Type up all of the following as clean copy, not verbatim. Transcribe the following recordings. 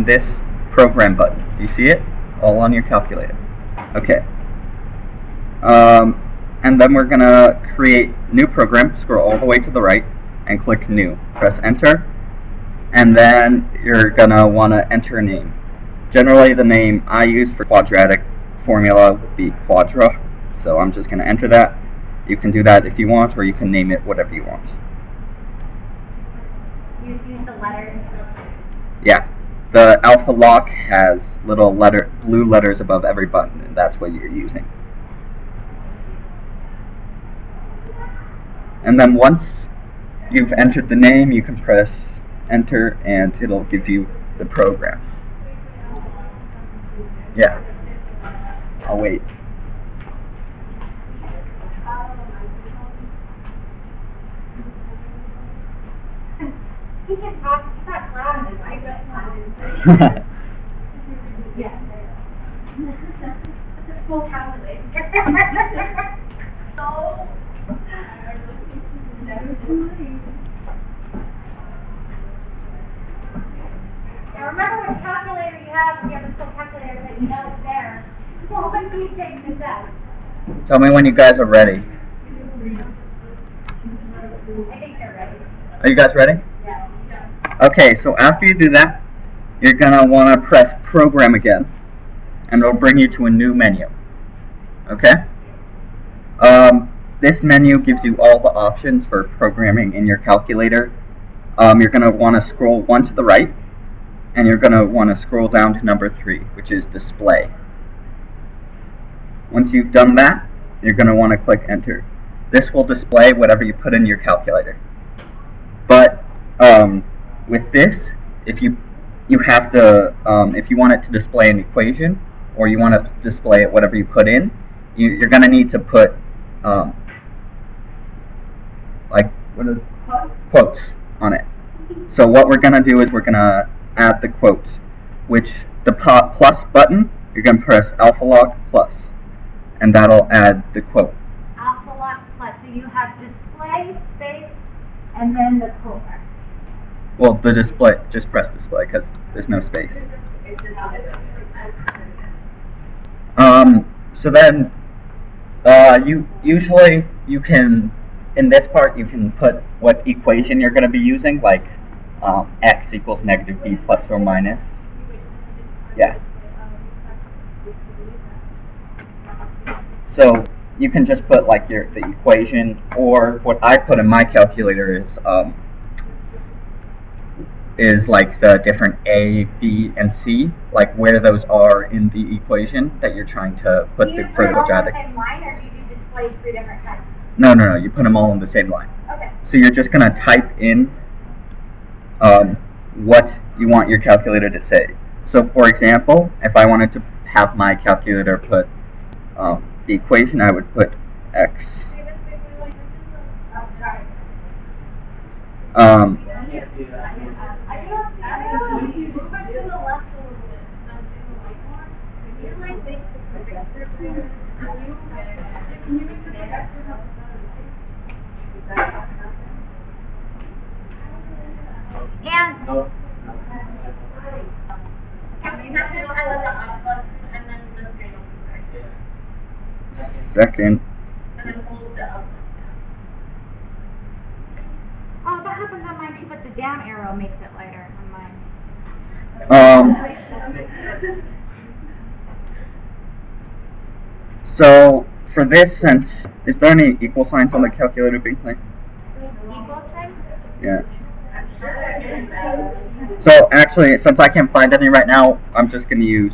on this program button. Do you see it? All on your calculator. Okay. And then we're going to create new program. Scroll all the way to the right and click New. Press Enter. And then you're going to want to enter a name. Generally, the name I use for quadratic formula would be Quadra. So I'm just going to enter that. You can do that if you want, or you can name it whatever you want. You use the letters? Yeah. The alpha lock has little blue letters above every button, and that's what you're using. And then once you've entered the name, you can press Enter, and it'll give you the program. Yeah. I'll wait. He can talk, he's not loud enough. I yeah. It's a full calculator. So, never too late. Now remember what calculator you have when you have a full calculator that you know it's there. Well, when do you take this out? Tell me when you guys are ready. I think they're ready. Are you guys ready? Yeah. Okay, so after you do that, you're going to want to press Program again, and it'll bring you to a new menu. Okay? This menu gives you all the options for programming in your calculator. You're going to want to scroll one to the right, and you're going to want to scroll down to number 3, which is Display. Once you've done that, you're going to want to click Enter. This will display whatever you put in your calculator. But with this, if you have to, if you want it to display an equation, or you want to display it whatever you put in, you're going to need to put like quotes on it. So what we're going to do is we're going to add the quotes, which the plus button, you're going to press alpha lock plus, and that'll add the quote. Alpha lock plus. So you have display, space, and then the quote. Well, the display, just press display because there's no space. So then, usually you can, in this part, you can put what equation you're going to be using, like x equals negative b plus or minus. Yeah. So you can just put like the equation, or what I put in my calculator is like the different a, b, and c, like where those are in the equation that you're trying to put for the quadratic. Do you put them all in the same line, or do you display 3 different types? No, you put them all in the same line. Okay. So you're just going to type in what you want your calculator to say. So for example, if I wanted to have my calculator put the equation, I would put x. Second. Oh, that happens on mine too, but the down arrow makes it lighter on mine. So for this, since is there any equal signs on the calculator being played? Equal sign? Yeah. So actually, since I can't find any right now, I'm just going to use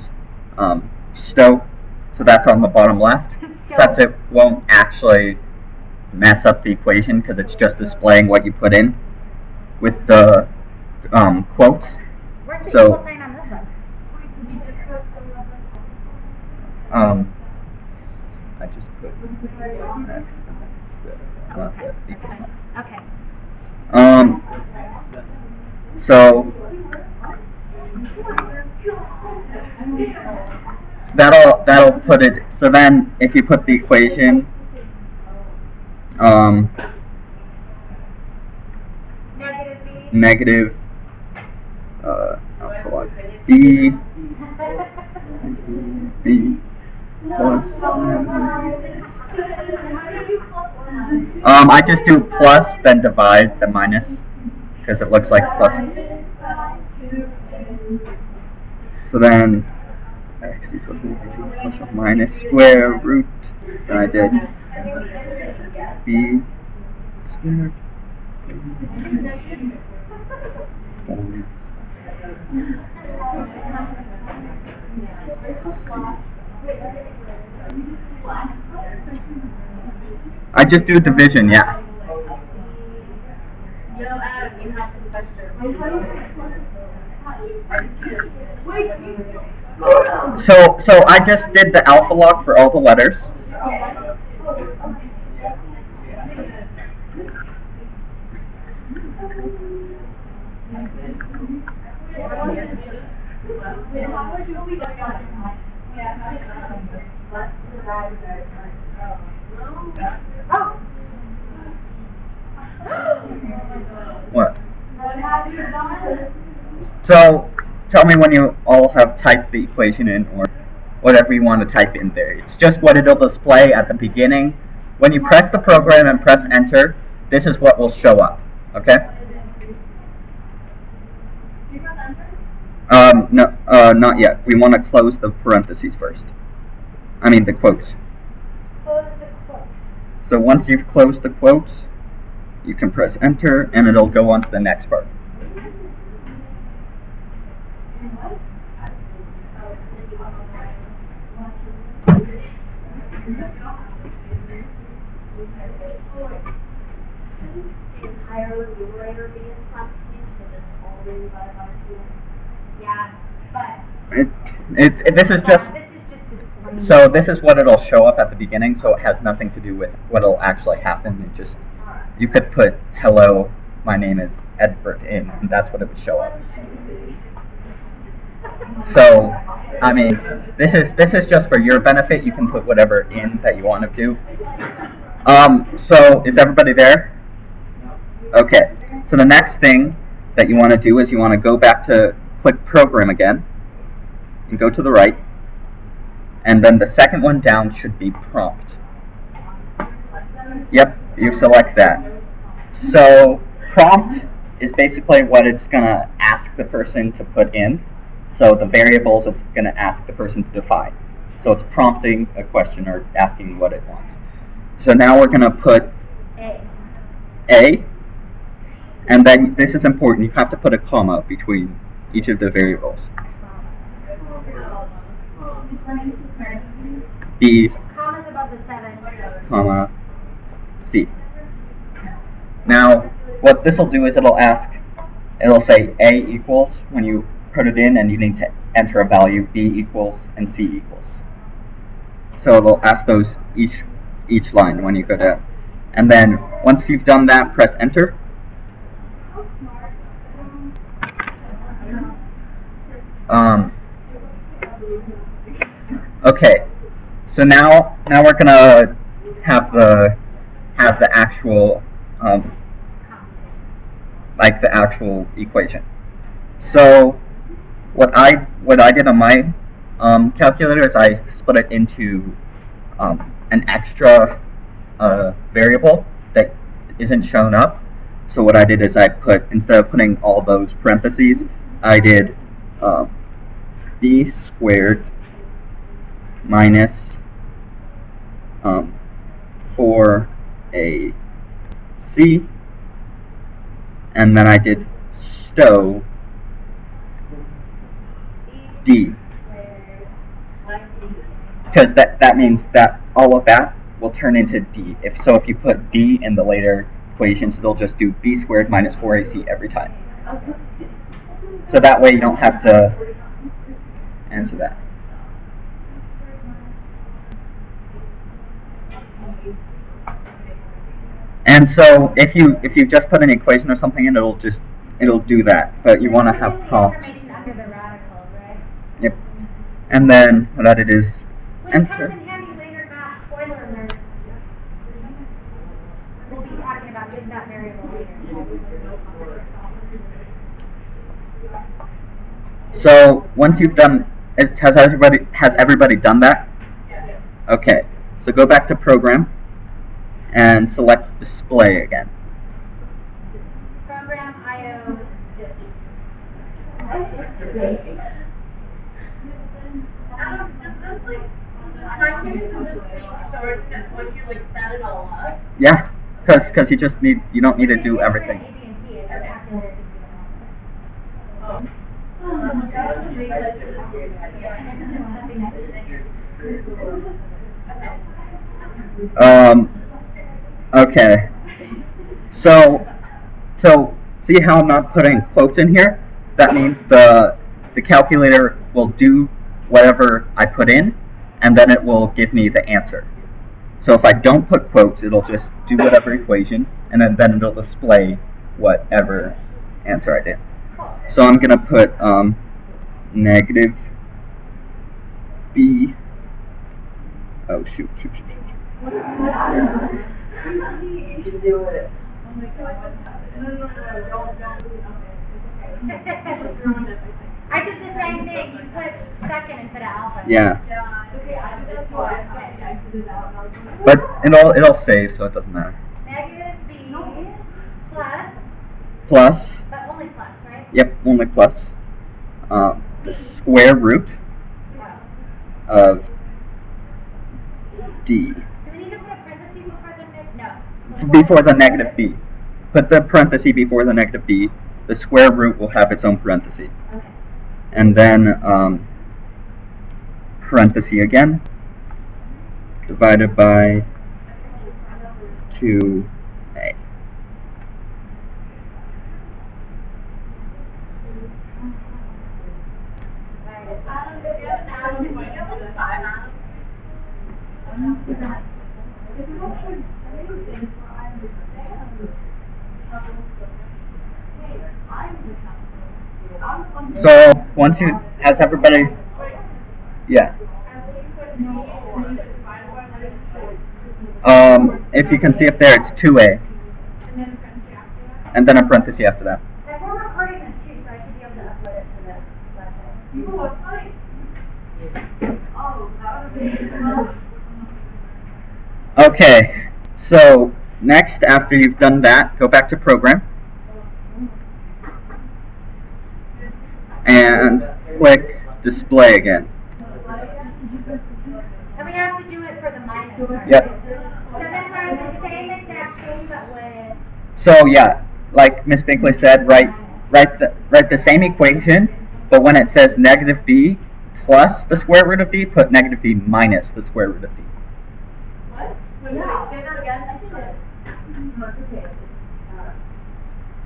stow. So that's on the bottom left. Since it won't actually mess up the equation because it's just displaying what you put in with the quotes. Where's the So equal sign on this one? I just put X. Okay. So that'll put it. So then, if you put the equation, negative B B plus. I just do plus, then divide, then minus, because it looks like plus. So then x equals plus or minus square root. Then I did b squared. I just do division, yeah. So I just did the alpha log for all the letters. What? So, tell me when you all have typed the equation in, or whatever you want to type in there. It's just what it'll display at the beginning. When you press the program and press enter, this is what will show up, okay? No, not yet. We want to close the parentheses first. I mean the quotes. So once you've closed the quotes, you can press enter and it'll go on to the next part. This is just, so this is what it'll show up at the beginning, so it has nothing to do with what'll actually happen. It just, you could put hello, my name is Edward in, and that's what it would show up. So, I mean, this is just for your benefit. You can put whatever in that you want to do. So is everybody there? Okay. So the next thing that you want to do is you want to go back to click program again and go to the right, and then the second one down should be prompt. Yep, you select that. So prompt is basically what it's going to ask the person to put in. So the variables it's going to ask the person to define. So it's prompting a question or asking what it wants. So now we're going to put A, and then this is important. You have to put a comma between each of the variables. B, comma, C. Now, what this will do is it'll say A equals when you put it in, and you need to enter a value, B equals, and C equals. So it'll ask those each line when you go to, and then once you've done that, press enter. Okay, so now we're gonna have the actual like the actual equation. So what I did on my calculator is I split it into an extra variable that isn't shown up. So what I did is I put, instead of putting all those parentheses, I did b squared minus 4ac, and then I did stow d, because that means that all of that will turn into d. If you put d in the later equations, it'll just do b squared minus 4ac every time. So that way you don't have to answer that. And so if you just put an equation or something in, it'll do that. But you want to have prompt. Yep. And then what I did is enter. We'll be talking about just that variable later. So once you've done, has everybody done that? Okay. So go back to program and select display again. Program IO. Yeah, because you don't need to do everything. Okay. So see how I'm not putting quotes in here? That means the calculator will do whatever I put in, and then it will give me the answer. So if I don't put quotes, it'll just do whatever equation, and then it'll display whatever answer I did. So I'm gonna put negative b. Oh shoot. I did the same thing. You put second instead of alpha. Yeah. But it'll save, so it doesn't matter. Negative b plus. Plus. But only plus, right? Yep, only plus. The square root of d. Do we need to put a parenthesis before the no? Before the negative b. Put the parenthesis before the negative b. The square root will have its own parenthesis. Okay. And then parenthesis again, divided by 2a. So once has everybody, yeah. If you can see up there, it's 2a, and then a parenthesis after that. And we're recording this too, so I should be able to upload it to the website. Okay, so next, after you've done that, go back to program and click display again. And we have to do it for the minus part. Yep. So then we're the same exact thing, but with. So yeah, like Miss Binkley said, write the same equation, but when it says negative b plus the square root of b, put negative b minus the square root of b. What? Say that again.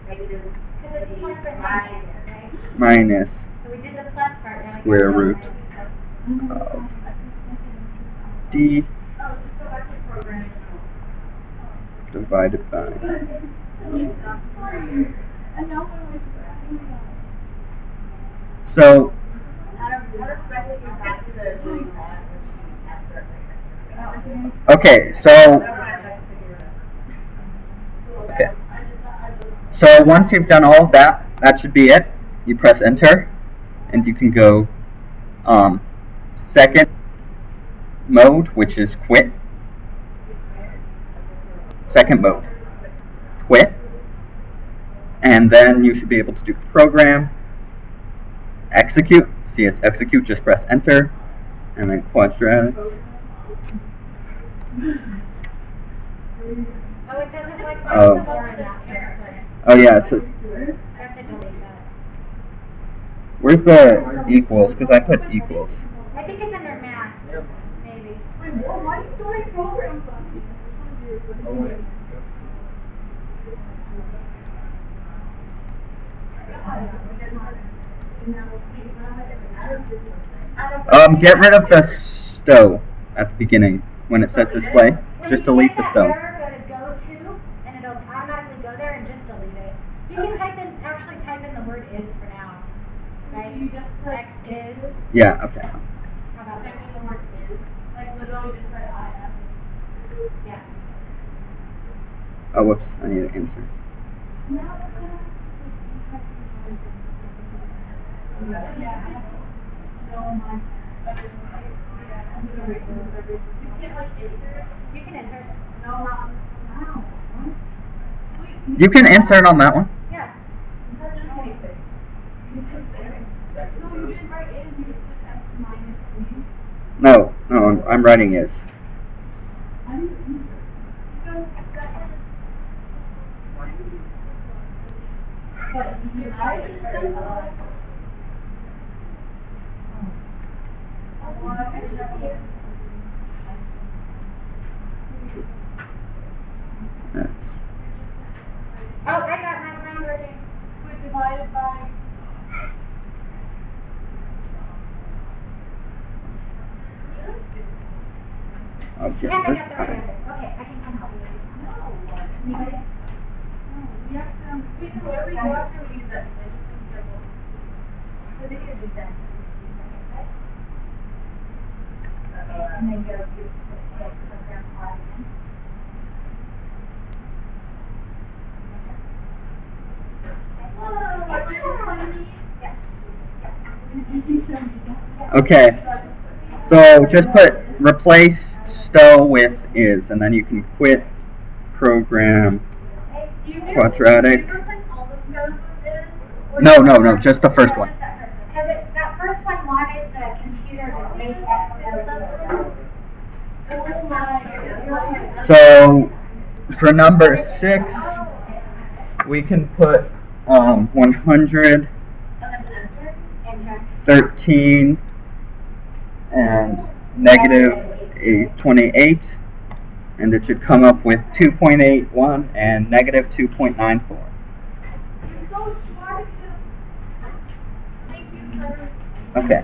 I did it. Because it's plus or minus, right? Minus So we did the plus part. Now square root of d divided by. So okay, so once you've done all of that, that should be it. You press enter, and you can go second mode, which is quit. Second mode, quit, and then you should be able to do program, execute. See, it's execute. Just press enter, and then quadratic. Oh, it doesn't like Oh. before and after. Oh yeah, it's I have to delete that. where's the equals? Because I put equals. I think it's under math, maybe. Get rid of the stow at the beginning when it says display. Just delete the stow. Go to, and it'll automatically go there and just delete it. You can actually type in the word is for now. Right? You just put X is. Yeah, okay. How about that? The word is. Like literally just write IS. Yeah. Oh, whoops, I need an answer. You can enter. You can insert on that one. Yeah. No, I'm writing is. Oh, I got mine working. We're divided by. Okay. Yeah, I got the right answer. Okay, I can come help you. Anybody? We have to, whoever you want to leave that. So they can do that. And then go to program audience. Okay. So just put replace stow with is, and then you can quit program quadratic. No, just the first one. Because that first one wanted the computer to make it. So for number 6, we can put 113 and negative 28, and it should come up with 2.81 and negative 2.94. You're so smart. Thank you, sir. Okay.